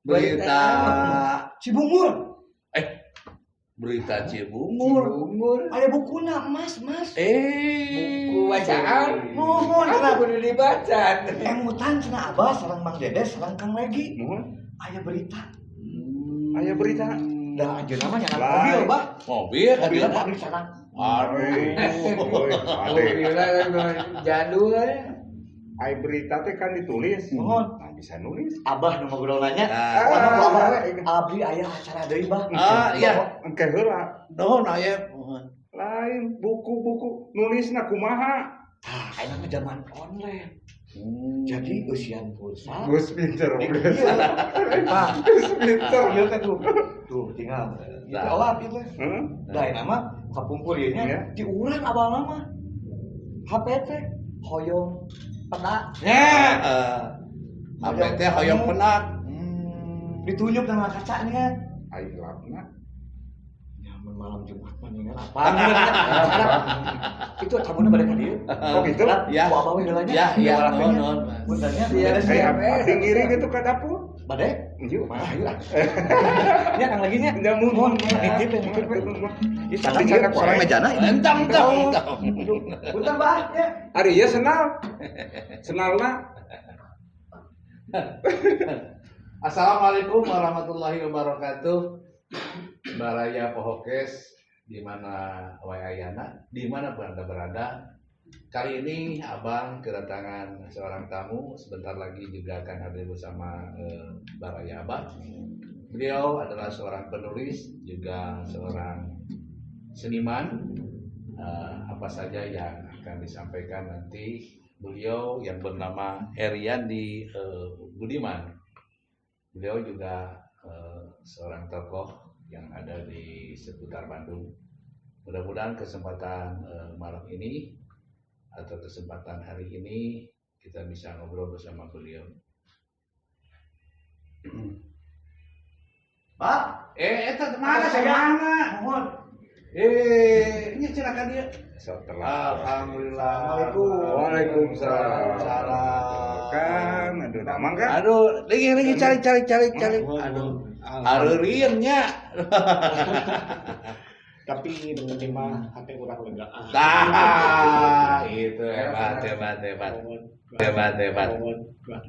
Berita Cibungur. berita Cibungur. Ada bukunya Mas. Buku bacaan. Mohon Apa kudu dibaca? emutan cenah Abah sareng Mang Dedes sareng Kang Legi. Mohon. Aya berita. Aya berita. Da anjeun mah nyanak Lain. mobil, Bah. Mobil Mobil tadi pabrik sareng. Jadul ya. Ai berita teh kan ditulis. Mohon. Nah, bisa nulis. Abah nu ngobrol nanya. Ah. Karena ku Abah abdi aya acara deui, Bah. Iya. Engke heula. Nuhun aya. Lain buku-buku nulisna kumaha. Tah, ayeuna mah zaman online. Jadi usian pulsa. Gus pinter. Iya. Pak, Pinter. iya kan tuh. Tuh tinggal. Itu awal itu. Heeh. Da nama kapumpul ieu Iya. nya diurang abang mah. HP teh hoyong pena. Apa teh hoyong penak. Ditunjuk dengan kacanya. Ai lapna. Nyaman malam Jumat mah nih apa? Itu tamunya pada ka dieu. Oh gitu. Ya. Ku abah we heula nya. Ya, Nuhun. Puntennya beres Kayak ya. abdi ngiring gitu ke dapur. Bade? Ieu. Mah ayo lah. Nya Kang lagi nya. Mohon. Nitip ya nitip. Tapi cara Sareng mejana entang. Punten Bah ya. Ari ieu senal. Senalna. Assalamualaikum warahmatullahi wabarakatuh. Baraya Pohokes di mana wae ayana, di mana Anda berada. Kali ini Abang kedatangan seorang tamu, sebentar lagi juga akan hadir bersama Baraya Abang. Beliau adalah seorang penulis, juga seorang seniman. Apa saja yang akan disampaikan nanti beliau yang bernama Heriandi Budiman. Beliau juga seorang tokoh yang ada di seputar Bandung. Mudah-mudahan kesempatan malam ini atau kesempatan hari ini kita bisa ngobrol bersama beliau. Pak, Eta mana semangat? mohon. Ini silakan dia. Setelah. Alhamdulillah. Assalamualaikum. Waalaikumsalam. Salam. Kan, aduh damang kan? Aduh, lagi cari. Aduh, hareureunnya. Tapi dengan mah hati urang lega. Tah, itu hebat.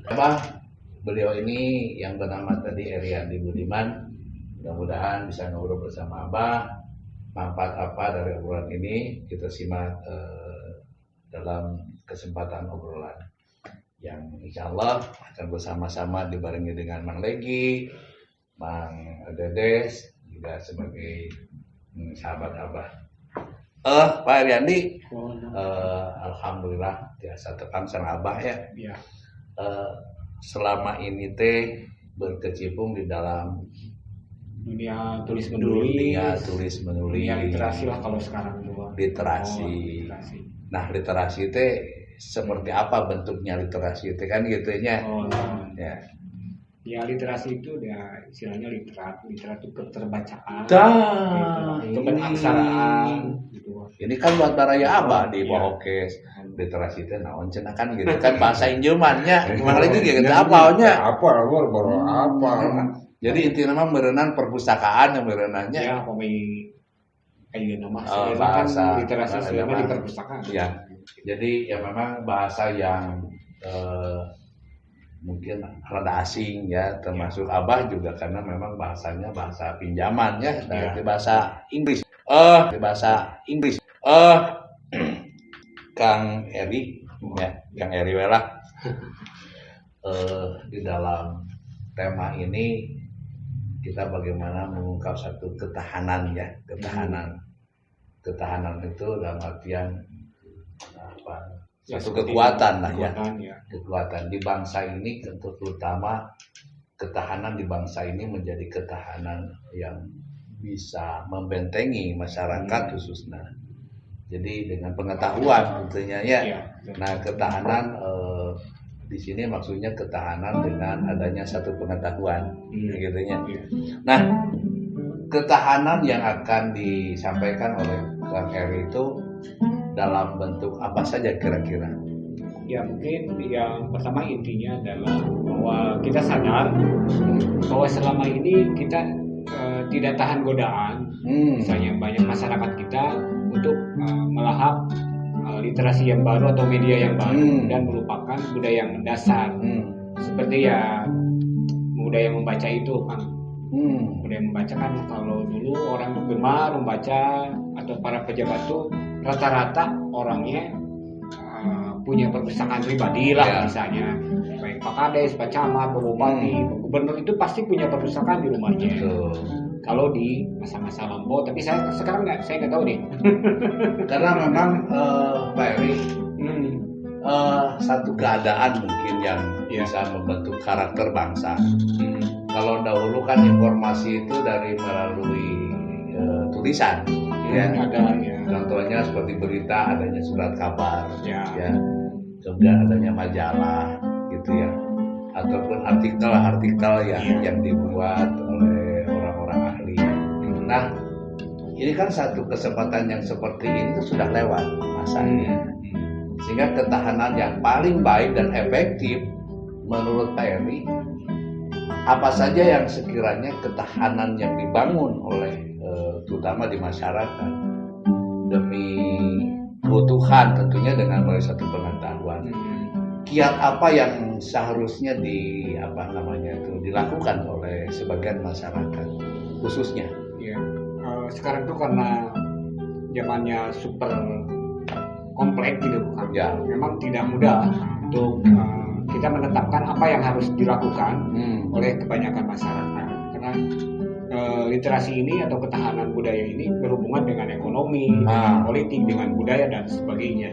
Abah, beliau ini yang bernama tadi Heriandi Budiman. Mudah-mudahan bisa ngobrol bersama Abah. Manfaat apa dari obrolan ini kita simak dalam kesempatan obrolan yang insya Allah akan bersama-sama dibarengi dengan Mang Legi, Mang Dedes juga sebagai sahabat Abah. Pak Heriandi, alhamdulillah biasa tekan sang Abah ya. Iya. Selama ini teh berkecimpung di dalam Dunia tulis dunia menulis. tulis menulis, Dunia literasi lah kalau sekarang dua. literasi. Literasi. Nah, literasi itu seperti apa bentuknya literasi itu kan gitu ya. Oh, nah. Ya. Ya literasi itu ya istilahnya literat itu keterbacaan. Dah, gitu. Kebenaksaraan gitu. Ini kan buat baraya Abah di Iya. Pohokes. Literasi itu naon cenah kan gitu kan bahasa Injumannya. Gimana lagi gitu apa nya? Apa baru apa? Jadi intinya mah merenang perpustakaan yang merenangnya. Ya pemain kayak nama Oh, sebenarnya bahasa. kan literasi Bahasa sebenarnya di zaman. perpustakaan. Ya. Jadi ya memang bahasa yang mungkin rada asing ya, termasuk Abah juga karena memang bahasanya bahasa pinjaman ya, dari bahasa Inggris. Kang Eri ya, Kang Eri lah. Di dalam tema ini kita bagaimana mengungkap satu ketahanan ya, ketahanan itu dalam artian apa? Satu kekuatan lah ya. Kekuatan di bangsa ini tentu terutama ketahanan di bangsa ini menjadi ketahanan yang bisa membentengi masyarakat khususnya. Jadi dengan pengetahuan tentunya ya. Nah, ketahanan di sini maksudnya ketahanan dengan adanya satu pengetahuan gitu ya. Nah, ketahanan yang akan disampaikan oleh Kang Eri itu dalam bentuk apa saja kira-kira? Ya mungkin yang pertama intinya adalah bahwa kita sadar bahwa selama ini kita tidak tahan godaan, misalnya banyak masyarakat kita untuk melahap literasi yang baru atau media yang baru dan melupakan budaya yang mendasar. Seperti ya budaya membaca itu kan. Budaya membaca kan kalau dulu orang tuh gemar membaca atau para pejabat tuh rata-rata orangnya punya perpustakaan pribadi lah misalnya, baik Pak Kades, Pak Camat, Pak Bupati, Pak Gubernur itu pasti punya perpustakaan di rumahnya. Kalau di masa-masa lampau, tapi saya sekarang saya nggak tahu nih. Karena memang Pak Eri satu keadaan mungkin yang bisa membentuk karakter bangsa. Kalau dahulu kan informasi itu melalui tulisan, ya. Ada ya. Contohnya seperti berita, adanya surat kabar, Ya. kemudian adanya majalah, gitu ya, ataupun artikel yang dibuat oleh orang-orang ahli. Nah, ini kan satu kesempatan yang seperti ini tuh sudah lewat masanya, sehingga ketahanan yang paling baik dan efektif menurut Pak Eri, apa saja yang sekiranya ketahanan yang dibangun oleh terutama di masyarakat demi keutuhan, tentunya dengan melalui satu pengetahuan. Kiat apa yang seharusnya dilakukan oleh sebagian masyarakat khususnya? Ya, sekarang tuh karena zamannya super kompleks gitu kan. Ya. Memang tidak mudah untuk kita menetapkan apa yang harus dilakukan oleh kebanyakan masyarakat. Karena literasi ini atau ketahanan budaya ini berhubungan dengan ekonomi, dengan politik, dengan budaya dan sebagainya.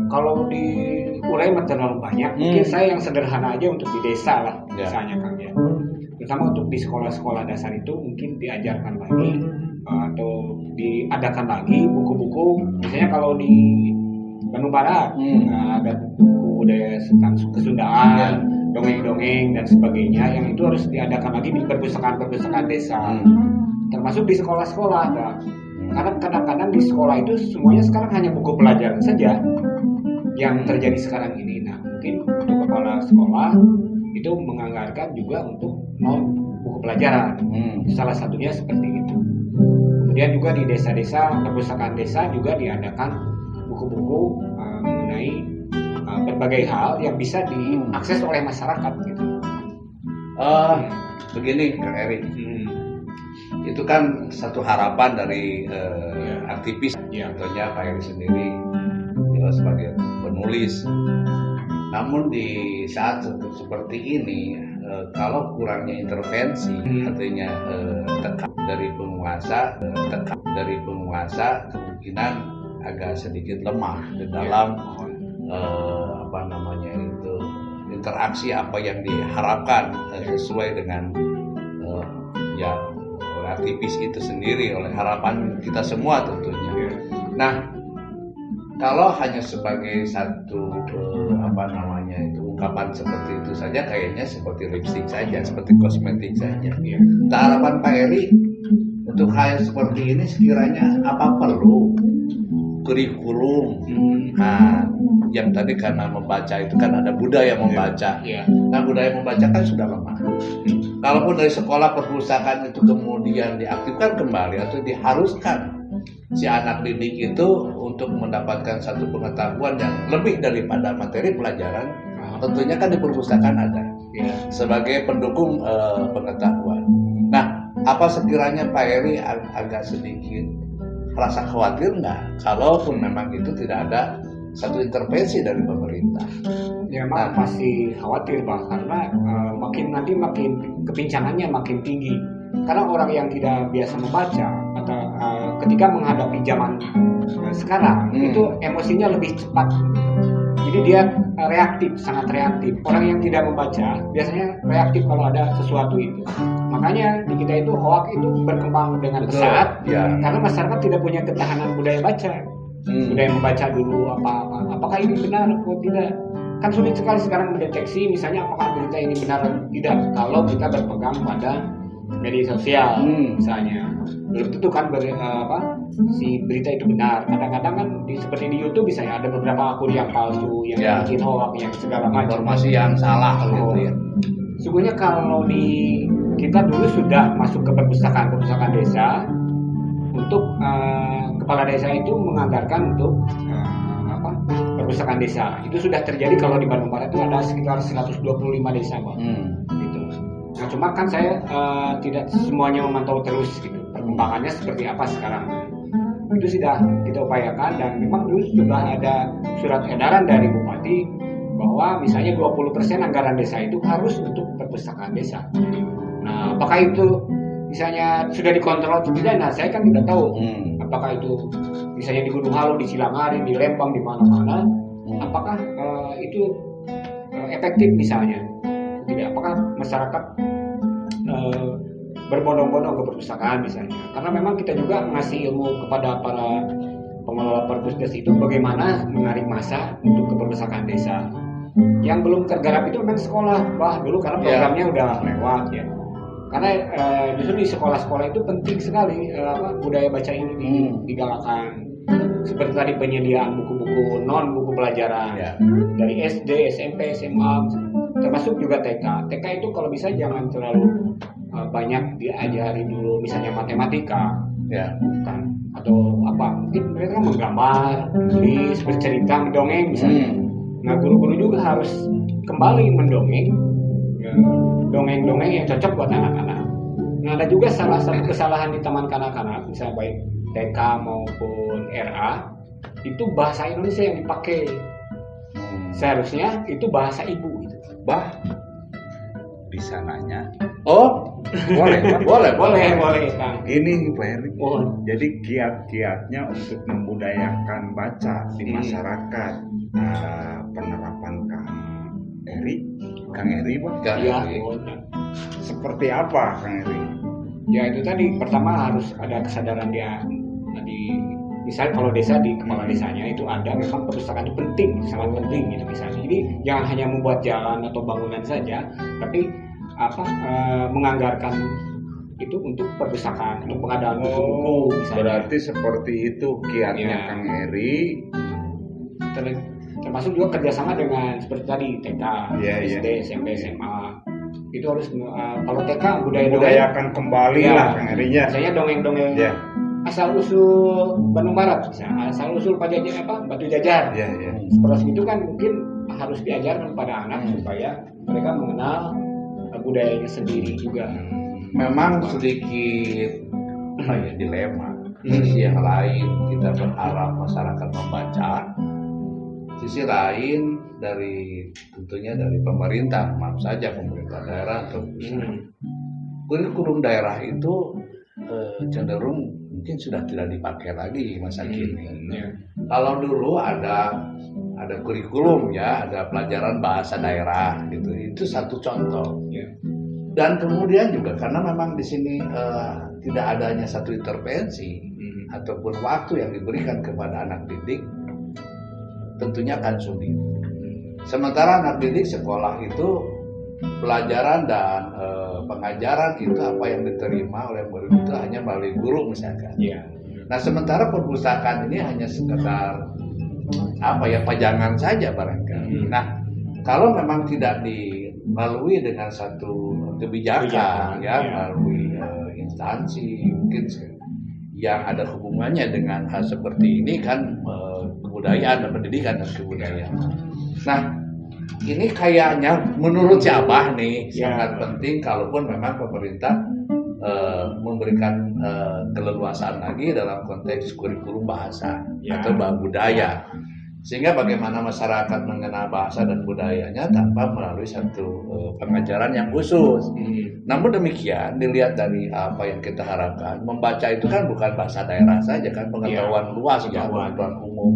Kalau diurai terlalu banyak, mungkin saya yang sederhana aja untuk di desa lah, misalnya Kang ya. Terutama untuk di sekolah-sekolah dasar itu mungkin diajarkan lagi atau diadakan lagi buku-buku. Misalnya kalau di Bandung Barat ada buku budaya tentang kesundaan, dongeng-dongeng dan sebagainya, yang itu harus diadakan lagi di perpustakaan-perpustakaan desa, termasuk di sekolah-sekolah. Karena kadang-kadang di sekolah itu semuanya sekarang hanya buku pelajaran saja yang terjadi sekarang ini. Nah, mungkin untuk kepala sekolah itu menganggarkan juga untuk buku pelajaran. Salah satunya seperti itu. Kemudian juga di desa-desa, perpustakaan desa juga diadakan buku-buku mengenai berbagai hal yang bisa diakses oleh masyarakat gitu. Begini Kang Eri, itu kan satu harapan dari aktivis, contohnya Pak Eri sendiri sebagai penulis. Namun di saat seperti ini, kalau kurangnya intervensi, artinya tekan dari penguasa, kemungkinan agak sedikit lemah di dalam interaksi apa yang diharapkan sesuai dengan oleh aktivis itu sendiri, oleh harapan kita semua tentunya. Nah, kalau hanya sebagai satu ungkapan seperti itu saja, kayaknya seperti lipstick saja, seperti kosmetik saja. Nah, harapan Pak Eri untuk hal seperti ini sekiranya apa perlu kurikulum? Yang tadi karena membaca itu kan ada budaya membaca. Nah, budaya membaca kan sudah lemah. Kalaupun dari sekolah perpustakaan itu kemudian diaktifkan kembali atau diharuskan si anak didik itu untuk mendapatkan satu pengetahuan yang lebih daripada materi pelajaran, tentunya kan di perpustakaan ada sebagai pendukung pengetahuan. Nah, apa sekiranya Pak Eri agak sedikit rasa khawatir nggak kalaupun memang itu tidak ada satu intervensi dari pemerintah? Ya, memang pasti khawatir Pak, karena makin kepincangannya makin tinggi. Karena orang yang tidak biasa membaca atau ketika menghadapi zaman sekarang itu emosinya lebih cepat. Jadi dia sangat reaktif. Orang yang tidak membaca biasanya reaktif kalau ada sesuatu itu. Makanya di kita itu hoax itu berkembang dengan pesat, karena masyarakat tidak punya ketahanan budaya baca. Budaya membaca dulu apakah ini benar atau tidak. Kan sulit sekali sekarang mendeteksi misalnya apakah berita ini benar atau tidak kalau kita berpegang pada media sosial Hmm. misalnya. Belum tentu kan si berita itu benar. Kadang-kadang kan seperti di YouTube misalnya ada beberapa akun yang palsu, yang Ya. bikin hoax, yang segala macam. Informasi yang salah Oh. gitu ya. Sungguhnya kalau kita dulu sudah masuk ke perpustakaan desa untuk kepala desa itu menganggarkan untuk perpustakaan desa. Itu sudah terjadi kalau di Bandung Barat itu ada sekitar 125 desa, Bang. Gitu. Nah, cuma kan saya tidak semuanya memantau terus gitu. Perkembangannya seperti apa sekarang. Itu sudah kita upayakan dan memang dulu sudah ada surat edaran dari Bupati bahwa misalnya 20% anggaran desa itu harus untuk perpustakaan desa. Nah, apakah itu misalnya sudah dikontrol atau tidak? Nah, saya kan tidak tahu. Apakah itu misalnya di Gunung Halu, di Silangari, di Lembang, di mana-mana? Apakah itu efektif misalnya? Tidak. Apakah masyarakat berbondong-bondong ke perpustakaan misalnya? Karena memang kita juga ngasih ilmu kepada para pengelola perpusdes itu bagaimana menarik massa untuk ke perpustakaan desa. Yang belum tergarap itu memang sekolah, dulu karena programnya udah lewat ya. Karena justru di sekolah-sekolah itu penting sekali budaya baca ini digalakkan. Seperti tadi penyediaan buku-buku non buku pelajaran dari SD, SMP, SMA, termasuk juga TK. TK itu kalau bisa jangan terlalu banyak diajari dulu, misalnya matematika, kan, atau apa? Mungkin mereka menggambar, menulis, bercerita, mendongeng misalnya. Nah, guru-guru juga harus kembali mendongeng, dongeng-dongeng yang cocok buat anak-anak. Nah, ada juga salah satu kesalahan di taman kanak-kanak, misalnya baik TK maupun RA, itu bahasa Indonesia yang dipakai. Seharusnya itu bahasa ibu. Gitu. Bisa nanya. Oh, Boleh, Pak? Boleh, Kang. Ini Pak Eri. Oh. Jadi kiat-kiatnya untuk membudayakan baca di masyarakat, penerapan Kang Eri, Pak. Iya. Seperti apa, Kang Eri? Ya itu tadi pertama harus ada kesadaran dia misalnya kalau desa di kepala desanya itu ada memang perpustakaan itu penting, sangat penting gitu misalnya. Jadi jangan hanya membuat jalan atau bangunan saja, tapi menganggarkan itu untuk perpustakaan, untuk pengadaan buku-buku misalnya. Berarti seperti itu kiatnya Kang Eri. Termasuk juga kerjasama dengan seperti tadi TK, SD, SMP, SMA. Itu harus kalau TK budayakan kembali lah Kang Erinya. Misalnya dongeng-dongeng asal usul Bandung Barat, misalnya asal usul Batu Jajar. Seperti itu kan mungkin harus diajarkan pada anak supaya mereka mengenal budayanya sendiri juga. Memang sedikit dilema. Sisi yang lain kita berharap masyarakat membaca. Sisi lain tentunya dari pemerintah, maaf saja pemerintah daerah atau pusat. Kurikulum daerah itu cenderung mungkin sudah tidak dipakai lagi masa kini. Kalau dulu ada kurikulum ada pelajaran bahasa daerah gitu. Itu satu contoh. Dan kemudian juga karena memang di sini tidak adanya satu intervensi ataupun waktu yang diberikan kepada anak didik, tentunya akan sulit. Sementara anak didik sekolah itu pelajaran dan pengajaran itu apa yang diterima oleh murid itu hanya melalui guru misalkan. Nah, sementara perpustakaan ini hanya sekedar pajangan saja barangkali. Nah, kalau memang tidak dilalui dengan satu kebijakan melalui instansi mungkin yang ada hubungannya dengan hal seperti ini kan kebudayaan dan pendidikan dan kebudayaan. Nah, ini kayaknya menurut Abah nih sangat penting kalaupun memang pemerintah memberikan keleluasaan lagi dalam konteks kurikulum bahasa atau budaya, sehingga bagaimana masyarakat mengenal bahasa dan budayanya tanpa melalui satu pengajaran yang khusus. Namun demikian dilihat dari apa yang kita harapkan, membaca itu kan bukan bahasa daerah saja kan, pengetahuan luas pengetahuan umum.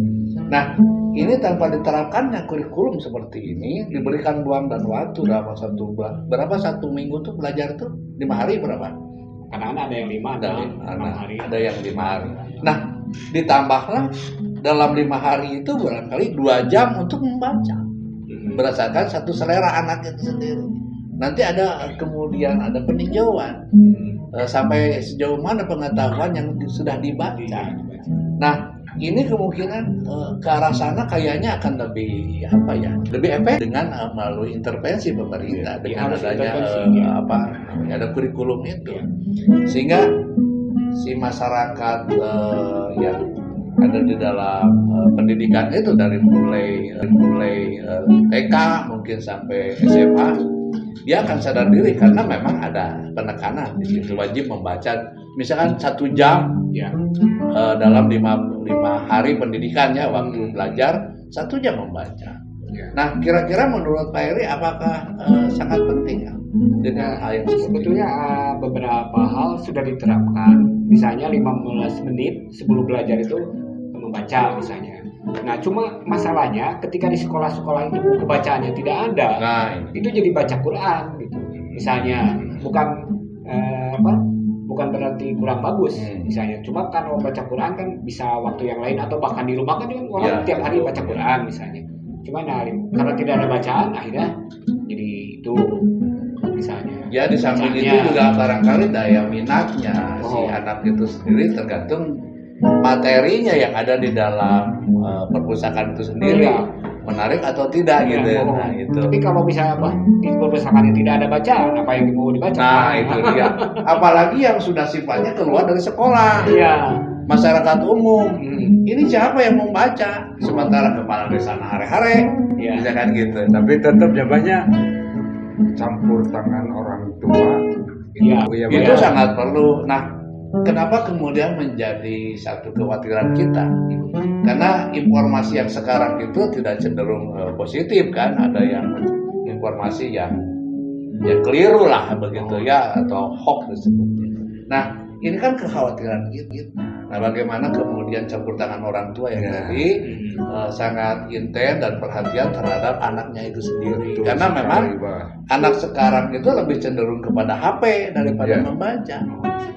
Nah, ini tanpa diterapkannya kurikulum seperti ini, diberikan ruang dan waktu dalam berapa satu minggu tuh belajar tuh 5 hari berapa? Kadang-kadang ada yang 5, ada yang 6 hari. Ada yang 5 hari. Nah, ditambahlah dalam 5 hari itu barangkali 2 jam untuk membaca, berdasarkan satu selera anak itu sendiri. nanti ada kemudian ada peninjauan sampai sejauh mana pengetahuan yang sudah dibaca. Nah, ini kemungkinan ke arah sana kayaknya akan lebih apa ya, lebih efektif dengan melalui intervensi pemerintah dengan harus adanya intervensi, ya. ada kurikulum itu, sehingga si masyarakat yang ada di dalam pendidikan itu dari mulai TK mungkin sampai SMA, dia akan sadar diri karena memang ada penekanan di situ, wajib membaca misalkan 1 jam Ya. dalam 5 hari pendidikannya waktu belajar 1 jam membaca. Ya. Nah, kira-kira menurut Pak Eri apakah sangat penting ya dengan hal yang seperti itu? Sebetulnya beberapa hal sudah diterapkan, misalnya 15 menit sebelum belajar itu membaca misalnya. Nah, cuma masalahnya ketika di sekolah-sekolah itu buku bacaannya tidak ada, Nah, itu jadi baca Quran gitu. Misalnya bukan berarti kurang bagus misalnya. Cuma kalau baca Quran kan bisa waktu yang lain atau bahkan di rumah kan orang Ya. tiap hari baca Quran misalnya. Cuma karena tidak ada bacaan akhirnya jadi itu misalnya. ya di samping itu Misalnya. juga barangkali daya minatnya si Oh. anak itu sendiri tergantung materinya yang ada di dalam perpustakaan itu sendiri, Iya. menarik atau tidak gitu. Ya, Nah, itu. Tapi kalau misalnya di perpustakaan tidak ada bacaan, apa yang mau dibaca? Nah, itu dia. Apalagi yang sudah sifatnya keluar dari sekolah, Iya. masyarakat umum. Hmm. Ini siapa yang membaca? Sementara kepala desa hare-hare, Iya. bisa kan gitu. Tapi tetap jawabannya campur tangan orang tua. Iya. Ya, Itu benar. sangat perlu. Nah, kenapa kemudian menjadi satu kekhawatiran kita? Karena informasi yang sekarang itu tidak cenderung positif kan, ada yang informasi yang keliru lah begitu ya, atau hoax disebutnya. Nah, ini kan kekhawatiran kita. Nah, bagaimana kemudian campur tangan orang tua yang tadi sangat intens dan perhatian terhadap anaknya itu sendiri. Betul Karena sekali, memang Pak. anak sekarang itu lebih cenderung kepada HP daripada Iya. membaca.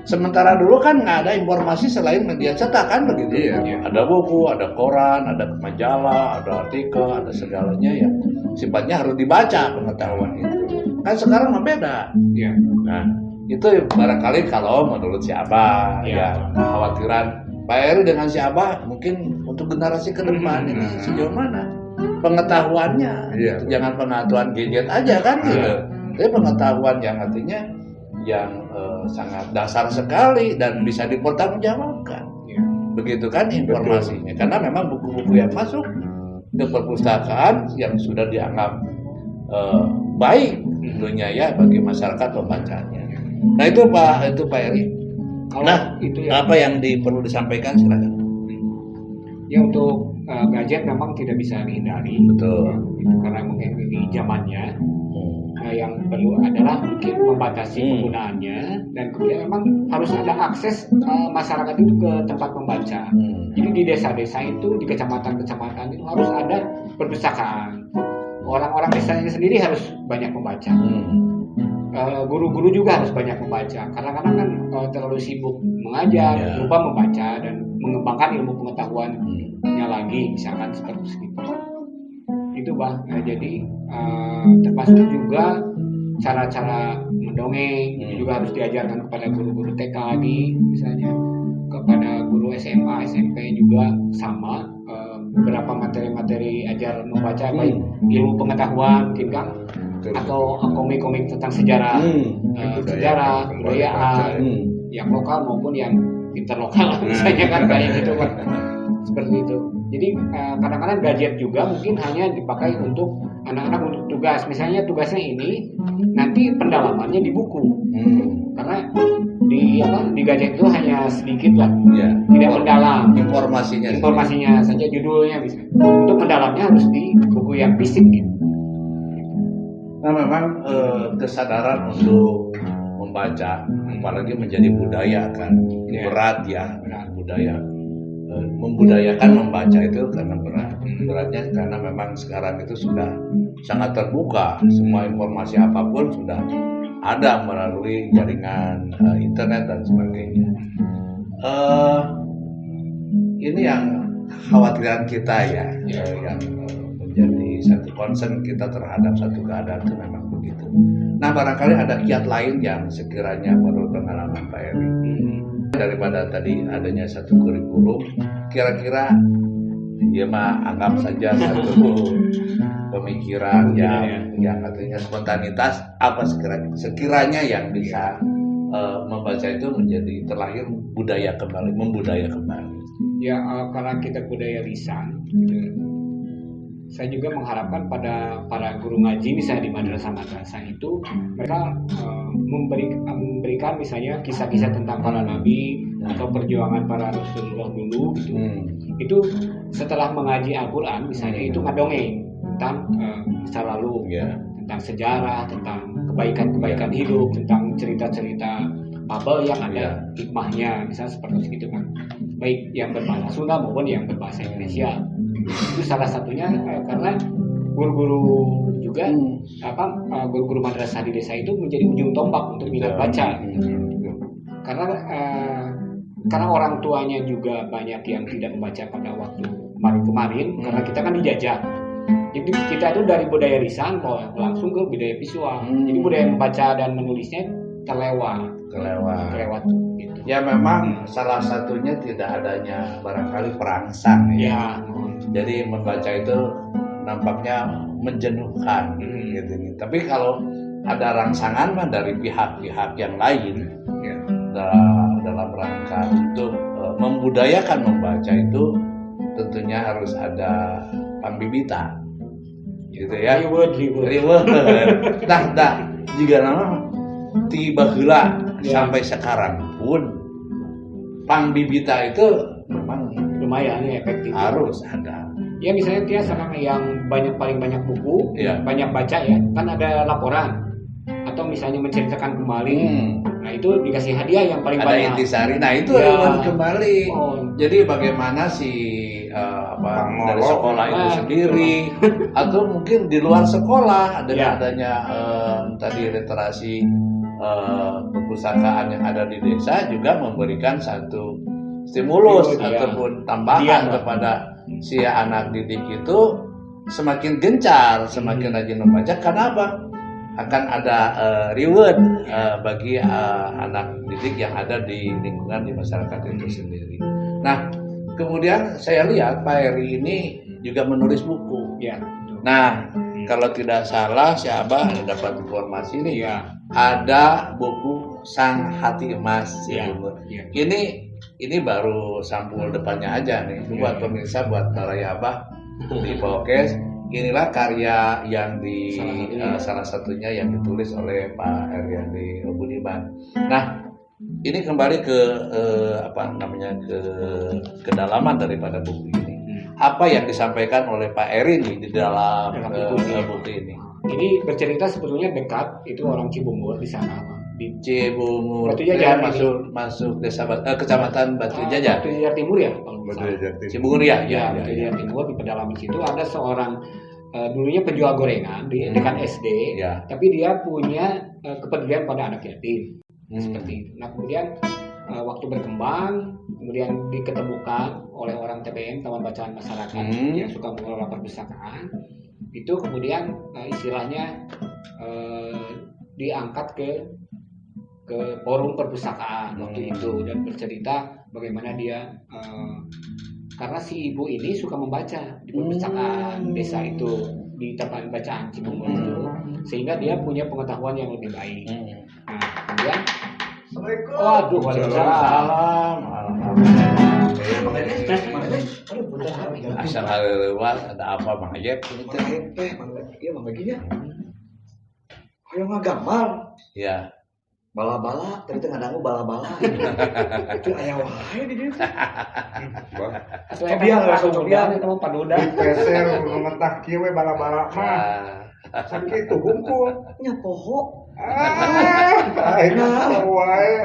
Sementara dulu kan nggak ada informasi selain media cetak kan begitu. Iya. Ada buku, ada koran, ada majalah, ada artikel, ada segalanya yang sifatnya harus dibaca pengetahuan itu. Kan sekarang mah beda. Iya. Nah, itu barangkali kalau menurut si Abah Iya. ya kekhawatiran Pak Eri dengan si Abah mungkin untuk generasi ke depan ini sejauh mana pengetahuannya. Iya. Jangan pengetahuan gadget aja kan gitu. Tapi pengetahuan yang artinya yang sangat dasar sekali dan bisa dipertanggungjawabkan. Iya. Begitu kan informasinya. Karena memang buku-buku yang masuk ke perpustakaan yang sudah dianggap baik tentunya ya bagi masyarakat pembacanya. Nah, itu Pak Eri. Kalau Nah, itu ya. apa yang perlu disampaikan silakan. Ya untuk gadget memang tidak bisa dihindari. Betul. Itu karena mungkin di zamannya. Yang perlu adalah mungkin membatasi penggunaannya dan kemudian memang harus ada akses masyarakat itu ke tempat membaca. Jadi di desa-desa itu, di kecamatan-kecamatan itu harus ada perpustakaan. Orang-orang desanya sendiri harus banyak membaca. Guru-guru juga harus banyak membaca. Kadang-kadang kan terlalu sibuk mengajar, Ya. lupa membaca dan mengembangkan ilmu pengetahuannya lagi, misalkan seperti itu. Itu Bang. Jadi termasuk juga cara-cara mendongeng itu juga harus diajarkan kepada guru-guru TK misalnya, kepada guru SMA, SMP juga sama. Beberapa materi-materi ajar membaca baik ilmu pengetahuan mungkin Kang, atau komik-komik tentang sejarah, sejarah kebudayaan yang lokal maupun yang interlokal misalnya kan kayak gitu Pak. Seperti itu. Jadi kadang-kadang gadget juga mungkin hanya dipakai untuk anak-anak untuk tugas. Misalnya tugasnya ini nanti pendalamannya di buku. Karena di gadget itu hanya sedikit lah, Ya. tidak mendalam. Informasinya Saja judulnya bisa. Untuk mendalamnya harus di buku yang fisik gitu. Nah, memang kesadaran untuk membaca, apalagi menjadi budaya kan, Ya. berat ya, budaya. Membudayakan membaca itu karena beratnya karena memang sekarang itu sudah sangat terbuka, semua informasi apapun sudah ada melalui jaringan internet dan sebagainya. Ini yang khawatiran kita ya, yang menjadi satu concern kita terhadap satu keadaan itu memang begitu. Nah, barangkali ada kiat lain yang sekiranya menurut pengalaman Pak Eri, daripada tadi adanya satu kurikulum, kira-kira ya mah anggap saja satu pemikiran yang artinya spontanitas, apa sekiranya yang bisa membaca itu menjadi terlahir budaya kembali, membudaya kembali. Ya, karena kita budaya lisan, gitu. Saya juga mengharapkan pada para guru ngaji misalnya di madrasah-madrasah itu mereka memberikan misalnya kisah-kisah tentang para nabi atau perjuangan para Rasulullah dulu gitu. Itu setelah mengaji Al-Quran misalnya itu ngadongeng tentang masa lalu, tentang sejarah, tentang kebaikan-kebaikan hidup, tentang cerita-cerita fabel yang ada hikmahnya, misalnya seperti itu kan, baik yang berbahasa Sunda maupun yang berbahasa Indonesia. Itu salah satunya karena guru-guru juga guru-guru madrasah di desa itu menjadi ujung tombak untuk minat baca. Karena orang tuanya juga banyak yang tidak membaca pada waktu kemarin karena kita kan dijajah. Jadi kita itu dari budaya lisan langsung ke budaya visual. Jadi budaya membaca dan menulisnya terlewat gitu. Ya memang salah satunya tidak adanya barangkali perangsang ya. Jadi membaca itu nampaknya menjenuhkan gitu. Tapi kalau ada rangsangan mah dari pihak-pihak yang lain dalam rangka untuk membudayakan membaca itu tentunya harus ada pambibita gitu ya. Reward. Nah, jika nama tiba heula sampai sekarang pun pambibita itu memang lumayan ya efektif. Harus ada. Ya misalnya dia sama yang paling banyak buku, banyak baca ya, kan ada laporan atau misalnya menceritakan kembali. Nah itu dikasih hadiah yang paling ada banyak. Ada intisari. Nah itu kembali. Jadi bagaimana si dari sekolah itu sendiri atau mungkin di luar sekolah dengan adanya tadi literasi perpustakaan yang ada di desa juga memberikan satu stimulus ataupun tambahan kepada si anak didik itu semakin gencar, semakin rajin membaca. Karena apa? Akan ada reward bagi anak didik yang ada di lingkungan di masyarakat itu sendiri. Nah, kemudian saya lihat Pak Eri ini juga menulis buku. Nah, kalau tidak salah si Abah dapat informasi nih ada buku Sang Hati Emas. Ini baru sampul depannya aja nih. Buat pemirsa, buat para Abah di Podcast, inilah karya yang salah satunya yang ditulis oleh Pak Eryandi Budiman. Nah, ini kembali ke ke kedalaman daripada buku ini. Apa yang disampaikan oleh Pak Eri nih di dalam buku ini? Ini bercerita sebetulnya dekat itu orang Cibungur di sana. Di Cibungur, Batu Jajar masuk desa kecamatan Batu Jajar. Batu Jajar Timur ya, Cibungur ya. Batu Jajar Timur di pedalaman situ ada seorang dulunya penjual gorengan di dekat SD, tapi dia punya kepedulian pada anak yatim seperti itu. Nah kemudian waktu berkembang, kemudian diketemukan oleh orang TBM, Taman Bacaan Masyarakat yang suka mengelola perpustakaan. Itu kemudian istilahnya diangkat ke forum perpustakaan waktu itu dan bercerita bagaimana dia karena si ibu ini suka membaca di perpustakaan desa itu di Taman Bacaan Cibungur itu, sehingga dia punya pengetahuan yang lebih baik. Nah kemudian waduh, waalaikumsalam. Asal lewat ada apa Bang Ajep? Iya Bang baginya. Hoyong ngagambar. Ya. Bala-bala, tadi teh ngadangu bala-bala. Itu aya wae di dieu. Cobian itu mah paduda. Peser ngetak kieu we bala-bala mah. Sakit tuh hungkul. Nya poho. Akhirnya wae.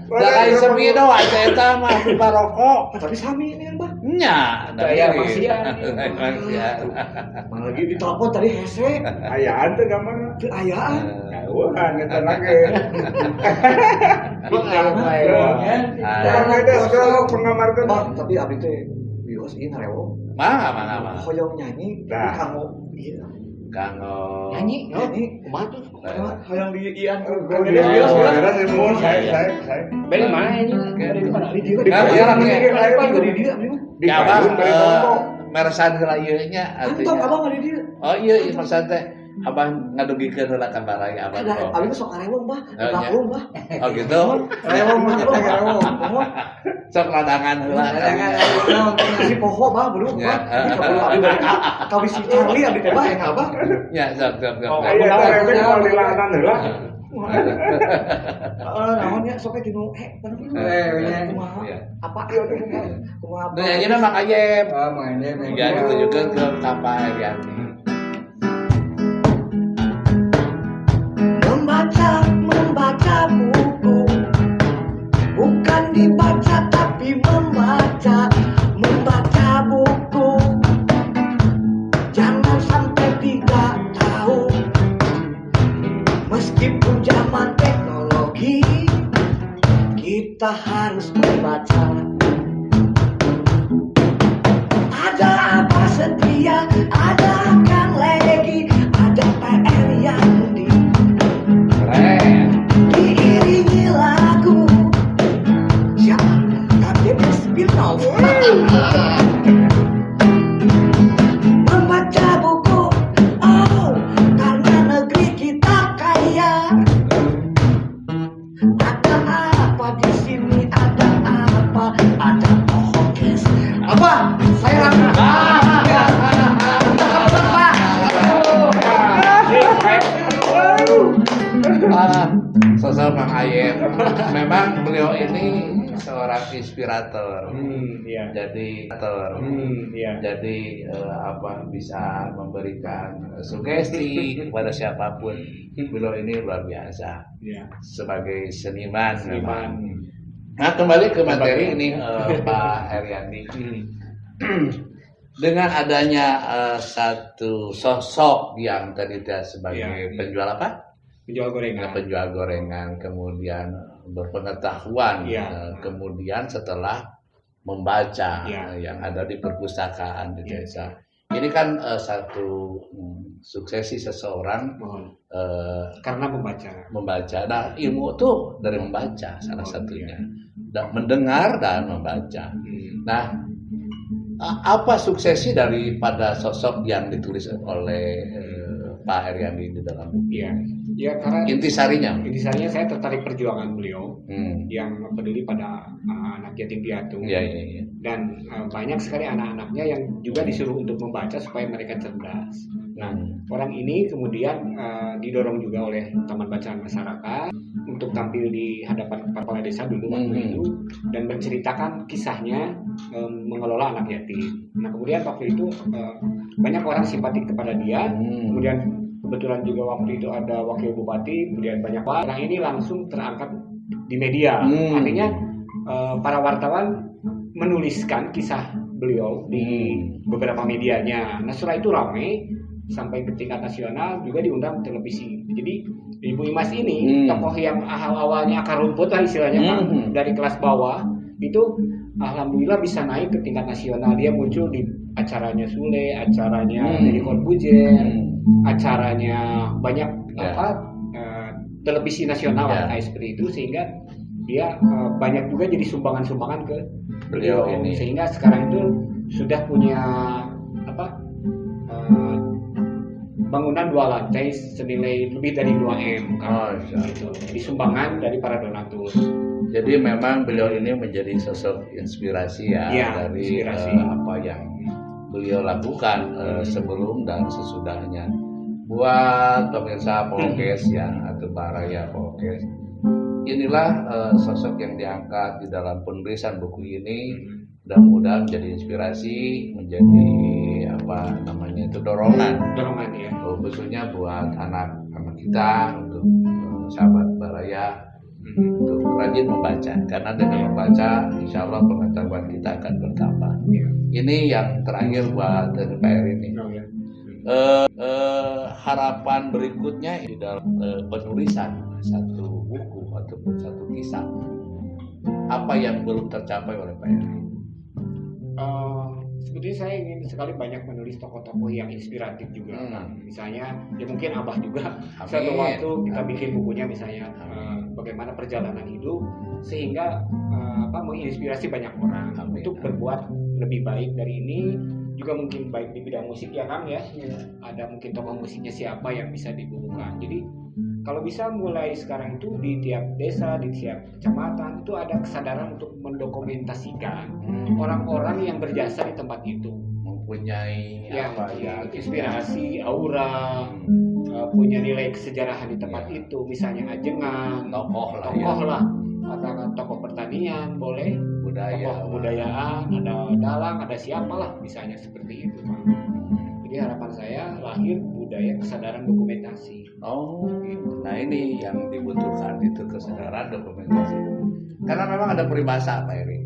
Da lain sepi doang eta mah parokok. Tapi sami ini Mbah. Nya, Daya maksiat. Mang lagi ditelepon tadi hese. Ayaan teh gambar. Teu ayaan. Wah, ngeta lagi. Bang Bang ada sekarang pengamarkeun. Bang, tapi abdi teh bios ieu ngarewo. Mana. Hoyong nyanyi Nah. kamu ieu. Kanggo Nyanyi, Nyanyi. kumaha tuh? Hoyong di ian Gue bios bios. saya. Dari mana ini? Dari mana? Di dia Nggak, di jarang dia. ya. Apa di dia? ya abang meresan heula ieu nya Antok abang ada di dia. oh iya meresan teh abang ngadugikeun heula ka baraya abang Ada kok. abang sok karewong bah. Oh, iya. Baklung bah. Oh gitu Karewong mah nyata karewong. Kumaha? sok ladangan heula Si poho bah belum Ya. bah. Ini kabulu abdi balik kawis si Charlie abdi teh bah yang abah. ya sok Oh, Iya, tapi kalau dilanan heula. Naonnya sok tinu kumaha? Iya. Apa ieu teh kumaha? Nu nyanyi mah Ayem Oh, mainnya ya ditunjukkeun ke Kapa Herianti Membaca buku bukan dibaca tapi membaca buku jangan sampai tidak tahu meskipun zaman teknologi kita harus membaca ada apa setia ada Kang Legi ada PR Yandi keren diiringi lagu siapa? KDP Spinov membaca buku oh karena negeri kita kaya ada apa di sini ada apa ada pohokes apa saya sosok Mang Ayem memang beliau ini seorang inspirator Iya. jadi Iya. jadi bisa memberikan sugesti kepada siapapun beliau ini luar biasa Iya. sebagai seniman Seniman. memang. Nah kembali ke materi ini Pak Heriandi dengan adanya satu sosok yang tadi dia sebagai Iya. penjual apa? Penjual gorengan. Penjual gorengan, kemudian berpengetahuan, Iya. kemudian setelah membaca Iya. yang ada di perpustakaan di Iya. desa. Ini kan satu suksesi seseorang Mohon. karena Karena membaca. Nah, ilmu tuh dari membaca salah Oh, satunya, iya. dan mendengar dan membaca. Hmm. Nah, apa suksesi daripada sosok yang ditulis oleh Pak Heriandi di dalam buku? Iya. Ya karena Intisarinya. intisarinya saya tertarik perjuangan beliau Hmm. yang peduli pada anak yatim piatu. Iya, iya. Dan banyak sekali anak-anaknya yang juga disuruh untuk membaca supaya mereka cerdas. Nah, orang ini kemudian didorong juga oleh Taman Bacaan Masyarakat untuk tampil di hadapan kepala desa dulu waktu itu dan menceritakan kisahnya mengelola anak yatim. Nah, kemudian waktu itu banyak orang simpatik kepada dia. Kemudian kebetulan juga waktu itu ada wakil bupati, kemudian banyak orang ini langsung terangkat di media. Artinya para wartawan menuliskan kisah beliau di beberapa medianya. Nah setelah itu ramai sampai ke tingkat nasional juga diundang televisi. Jadi Ibu Imas ini tokoh yang awalnya akar rumput lah istilahnya Kang, dari kelas bawah itu alhamdulillah bisa naik ke tingkat nasional. Dia muncul di acaranya Sule, acaranya Deddy Corbuzier, acaranya banyak televisi nasional kayak seperti itu sehingga dia banyak juga jadi sumbangan-sumbangan ke beliau ini. Sehingga sekarang itu sudah punya bangunan 2 lantai senilai lebih dari 2 M gitu. Jadi sumbangan dari para donatur. Jadi memang beliau ini menjadi sosok inspirasi dari inspirasi. Apa yang beliau lakukan sebelum dan sesudahnya. Buat pemirsa Polkes atau Baraya Polkes, inilah sosok yang diangkat di dalam penulisan buku ini. Mudah-mudahan menjadi inspirasi, menjadi dorongan ya. Khususnya buat anak-anak kita, untuk sahabat Baraya, untuk rajin membaca, karena dengan membaca insya Allah pengetahuan kita akan bertambah. Ini yang terakhir buat NPR ini. Harapan berikutnya di dalam penulisan satu buku ataupun satu kisah, apa yang belum tercapai oleh Pak Eri? Sebetulnya saya ingin sekali banyak menulis tokoh-tokoh yang inspiratif juga, Kang. Misalnya, ya mungkin Abah juga suatu waktu kita bikin bukunya misalnya bagaimana perjalanan hidup sehingga menginspirasi banyak orang untuk berbuat lebih baik dari ini. Juga mungkin baik di bidang musik ya Kang ya. Ada mungkin tokoh musiknya siapa yang bisa dibukukan. Jadi kalau bisa mulai sekarang itu di tiap desa, di tiap kecamatan itu ada kesadaran untuk mendokumentasikan orang-orang yang berjasa di tempat itu, mempunyai inspirasi, aura, punya nilai kesejarahan di tempat itu, misalnya ajengan, tokoh lah, katakan tokoh pertanian, boleh, tokoh kebudayaan, ada dalang, ada siapalah, misalnya seperti itu. Jadi harapan saya lahir budaya kesadaran dokumentasi. Gitu. Nah ini yang dibutuhkan itu kesadaran dokumentasi. Karena memang ada peribahasa Pak Eri.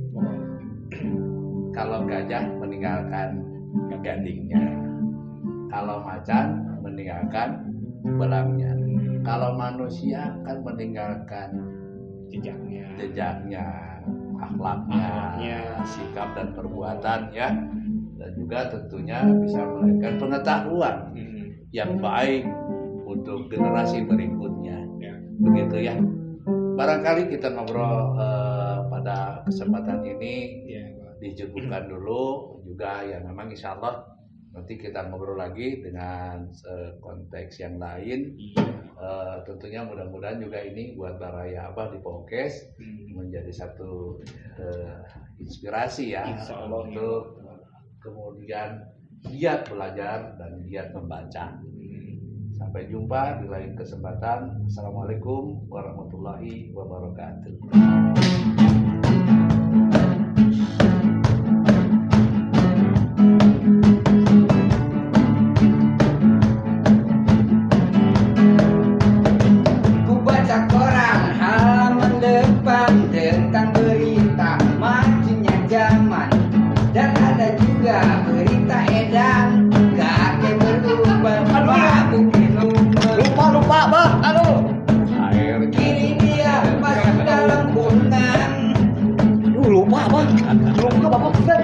Kalau gajah meninggalkan gadingnya, kalau macan meninggalkan belangnya, kalau manusia kan meninggalkan jejaknya, akhlaknya, sikap dan perbuatan ya. Dan juga tentunya bisa melahirkan pengetahuan yang baik untuk generasi berikutnya. Begitu ya. Barangkali kita ngobrol pada kesempatan ini dicukupkan dulu juga ya, memang insya Allah nanti kita ngobrol lagi dengan konteks yang lain. Tentunya mudah-mudahan juga ini buat Baraya Abah di Pohokes menjadi satu inspirasi ya untuk kemudian giat belajar dan giat membaca. Sampai jumpa di lain kesempatan. Assalamualaikum warahmatullahi wabarakatuh. Ku baca koran halaman depan tentang berita majunya zaman, dan ada juga berita edan kakek berubah mabuk minuman. Lupa, Bah. Aduh. Kini dia masuk dalam kurungan Lupa, Bah. Lupa, Bapak Pesan.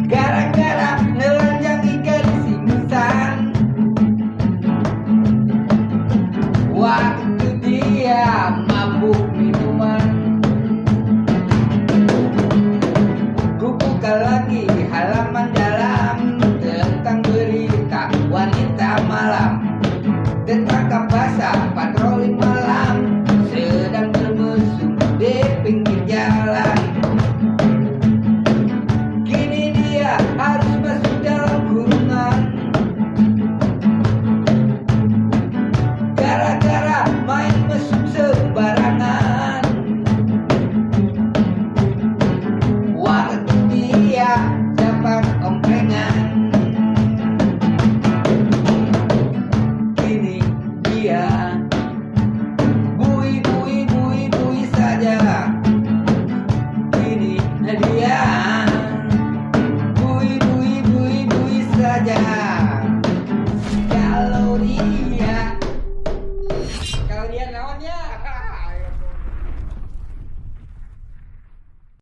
gara-gara nelanjang ikan simusan. Waktu dia mabuk minuman, ku buka lagi halaman dalam tentang berita wanita malam. Tertangkap basah patroli malam sedang bermesum di pinggir jalan. Kini dia harus masuk dalam kurungan gara-gara main mesum sembarangan. Waktu dia dapat omprengan, kini dia bui saja. Kini dia bui saja.